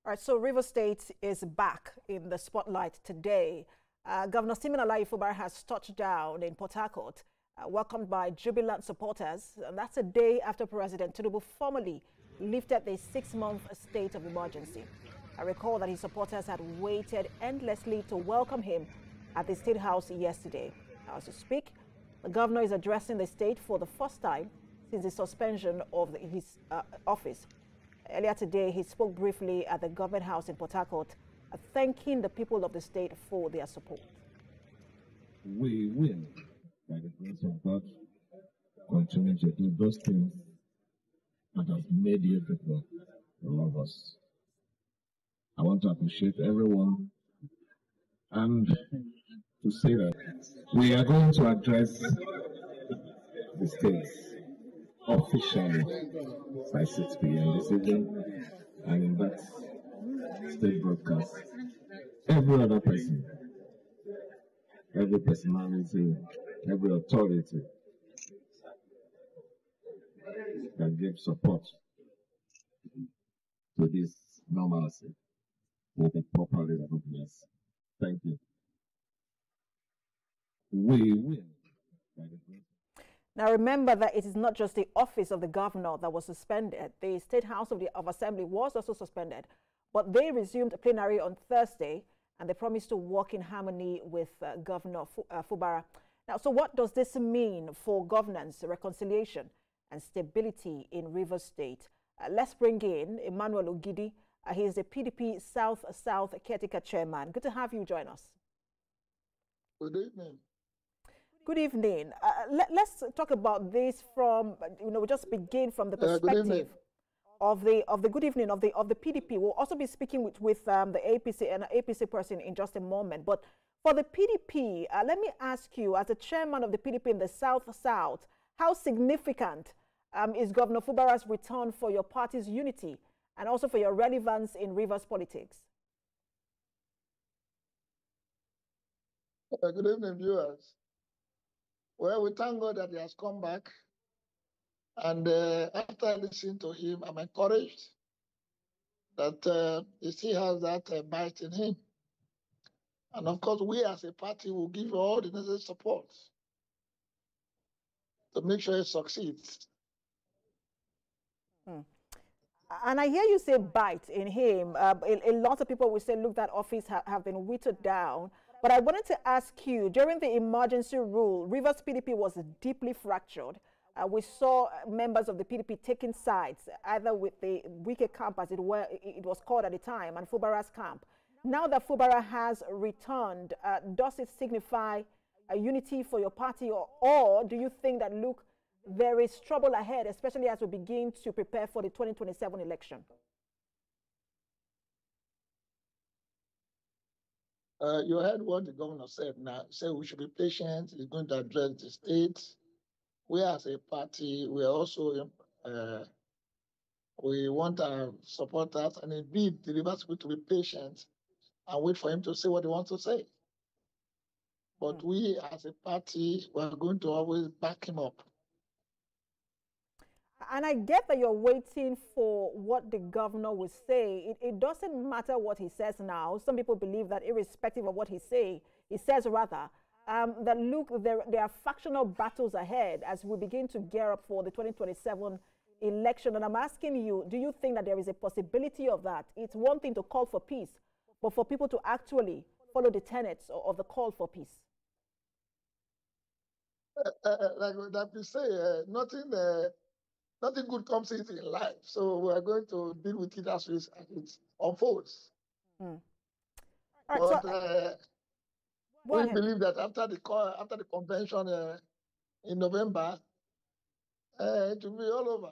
All right, so River State is back in the spotlight today. Governor Fubara has touched down in Port Harcourt, welcomed by jubilant supporters. And that's a day after President Tinubu formally lifted the 6-month state of emergency. I recall that his supporters had waited endlessly to welcome him at the State House yesterday. As we speak, the governor is addressing the state for the first time since the suspension of his office. Earlier today, he spoke briefly at the Government House in Port Harcourt, thanking the people of the state for their support. We will, by the grace of God, continue to do those things that have made you people love us. I want to appreciate everyone and to say that we are going to address the state officially by 6 p.m. this evening, and in that state broadcast, every other person, every personality, every authority that gives support to this normalcy will be properly recognized. Thank you. We will. Now remember that it is not just the office of the governor that was suspended. The State House of Assembly was also suspended, but they resumed plenary on Thursday and they promised to work in harmony with Governor Fubara. Now, so what does this mean for governance, reconciliation and stability in Rivers State? Let's bring in Emmanuel Ogidi. He is the PDP South Caretaker Chairman. Good to have you join us. Good evening. Good evening. Let's talk about this from, we just begin from the perspective of the good evening of the PDP. We'll also be speaking with the APC and APC person in just a moment. But for the PDP, let me ask you, as the chairman of the PDP in the South, how significant is Governor Fubara's return for your party's unity and also for your relevance in Rivers politics? Good evening, viewers. Well, we thank God that he has come back. And after listening to him, I'm encouraged that he still has that bite in him. And of course, we as a party will give all the necessary support to make sure it succeeds. And I hear you say bite in him. A lot of people will say, look, that office have been whittled down. But I wanted to ask you, during the emergency rule, Rivers PDP was deeply fractured. We saw members of the PDP taking sides, either with the Wike camp, as it was called at the time, and Fubara's camp. Now that Fubara has returned, does it signify a unity for your party, or do you think that, look, there is trouble ahead, especially as we begin to prepare for the 2027 election? You heard what the governor said now. Said we should be patient. He's going to address the state. We as a party, we are also, we want our supporters and indeed the Rivers people to be patient and wait for him to say what he wants to say. But we as a party, we are going to always back him up. And I get that you're waiting for what the governor will say. It doesn't matter what he says now. Some people believe that irrespective of what he says rather, that look, there are factional battles ahead as we begin to gear up for the 2027 election. And I'm asking you, do you think that there is a possibility of that? It's one thing to call for peace, but for people to actually follow the tenets of the call for peace. Like we say, nothing good comes easy in life. So we are going to deal with it as it unfolds. Right, but we believe that after the convention in November, it will be all over.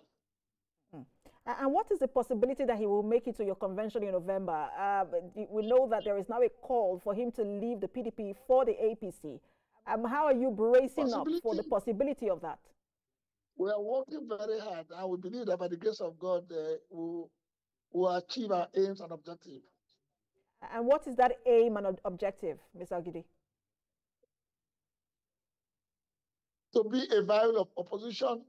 And what is the possibility that he will make it to your convention in November? We know that there is now a call for him to leave the PDP for the APC. How are you bracing up for the possibility of that? We are working very hard, and we believe that by the grace of God, we will achieve our aims and objectives. And what is that aim and objective, Mr. Ogidi? To be a viable of opposition,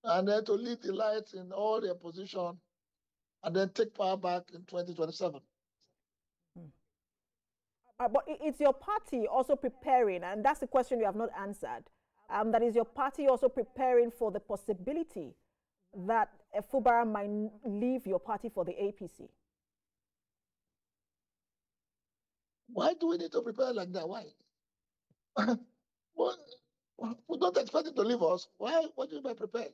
and then to lead the light in all the opposition, and then take power back in 2027. But it's your party also preparing, and that's the question you have not answered. That is your party also preparing for the possibility that Fubara might leave your party for the APC? Why do we need to prepare like that? Why? Well, we don't expect him to leave us. Why? What do you mean by prepare?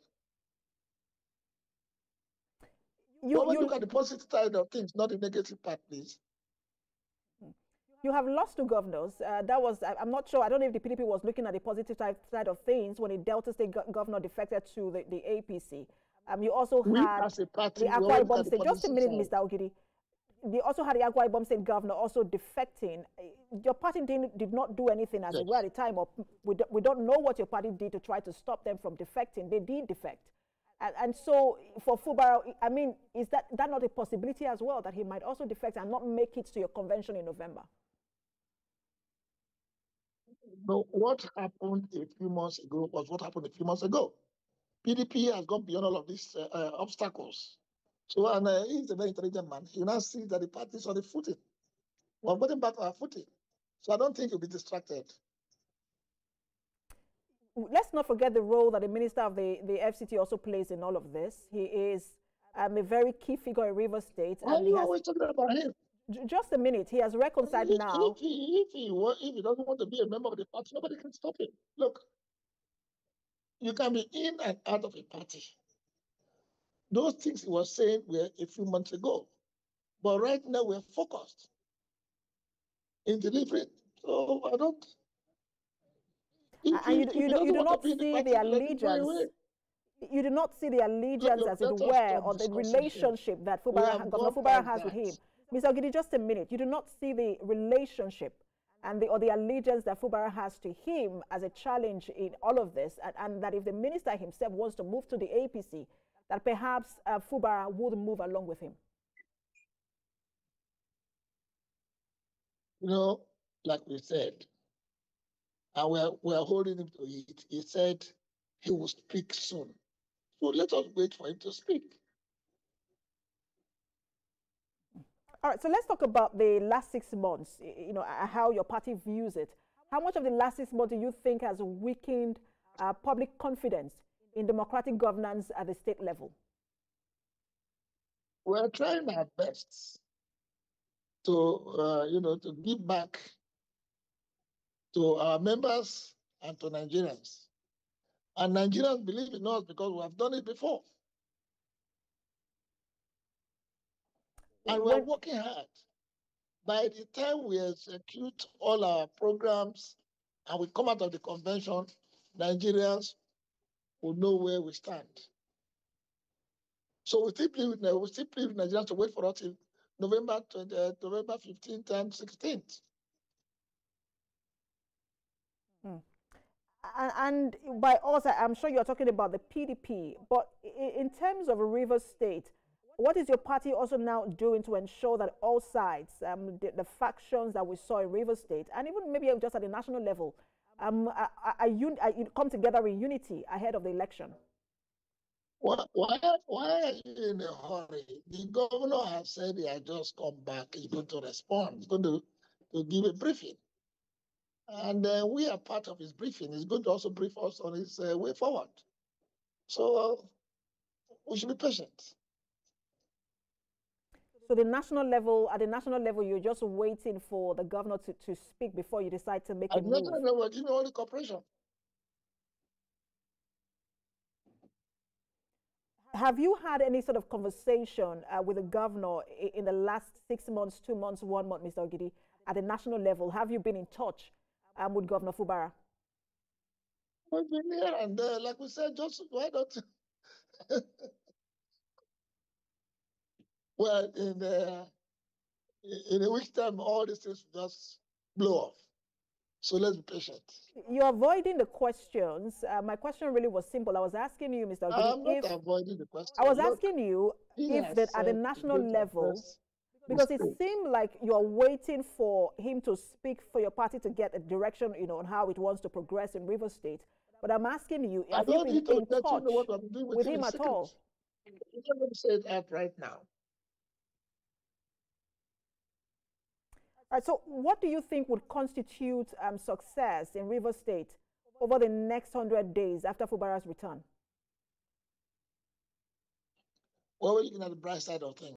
You look at the positive side of things, not the negative part, please. You have lost two governors. That was, I'm not sure, I don't know if the PDP was looking at the positive side of things when the Delta State governor defected to the APC. You also had as a party, the Akwa Ibom State. Just a minute, Mr. Ogidi. They also had the Akwa Ibom State governor also defecting. Your party did not do anything as it were at the time, or we don't know what your party did to try to stop them from defecting. They did defect. And so for Fubara, I mean, is that not a possibility as well, that he might also defect and not make it to your convention in November? No, what happened a few months ago was what happened a few months ago. PDP has gone beyond all of these obstacles. So, and he's a very intelligent man. He now sees that the party is on the footing. We're getting back to our footing. So I don't think he'll be distracted. Let's not forget the role that the minister of the FCT also plays in all of this. He is a very key figure in Rivers State. Why are you always talking about him? Just a minute. He has reconciled now. If he doesn't want to be a member of the party, nobody can stop him. Look, you can be in and out of a party. Those things he was saying were a few months ago. But right now we're focused in delivering. So I don't... You do not see the allegiance. You do not see the allegiance, as it were, or the relationship that Governor Fubara has with him. Mr. Ogidi, just a minute. You do not see the relationship and the allegiance that Fubara has to him as a challenge in all of this, and that if the minister himself wants to move to the APC, that perhaps Fubara would move along with him. You know, like we said, and we're holding him to it. He said he will speak soon. So let us wait for him to speak. All right, so let's talk about the last 6 months, you know, how your party views it. How much of the last 6 months do you think has weakened public confidence in democratic governance at the state level? We're trying our best to, to give back to our members and to Nigerians. And Nigerians believe in us because we have done it before. And we're working hard. By the time we execute all our programs and we come out of the convention, Nigerians will know where we stand. So we still plead with Nigerians to wait for us till November 15th and 16th. And by us, I'm sure you're talking about the PDP, but in terms of Rivers State, what is your party also now doing to ensure that all sides, the factions that we saw in Rivers State, and even maybe just at the national level, come together in unity ahead of the election? Why are you in a hurry? The governor has said he has just come back. He's going to respond. He's going to give a briefing. And we are part of his briefing. He's going to also brief us on his way forward. So we should be patient. So at the national level, you're just waiting for the governor to speak before you decide to make a move. At the national level, we're giving all the cooperation. Have you had any sort of conversation with the governor in the last 6 months, 2 months, 1 month, Mr. Ogidi, at the national level? Have you been in touch with Governor Fubara? We've been here and there. Like we said, just why don't well, in a week's time, all these things just blow off. So let's be patient. You're avoiding the questions. My question really was simple. I was asking you, Mr. Ogidi, I'm not avoiding the question. I was asking you if that at the national level, because it seemed like you're waiting for him to speak for your party to get a direction, on how it wants to progress in Rivers State. But I'm asking you, have you been in touch with him at all? I'm not going to say it out right now. All right, so what do you think would constitute success in Rivers State over the next 100 days after Fubara's return? Well, we're looking at the bright side of things.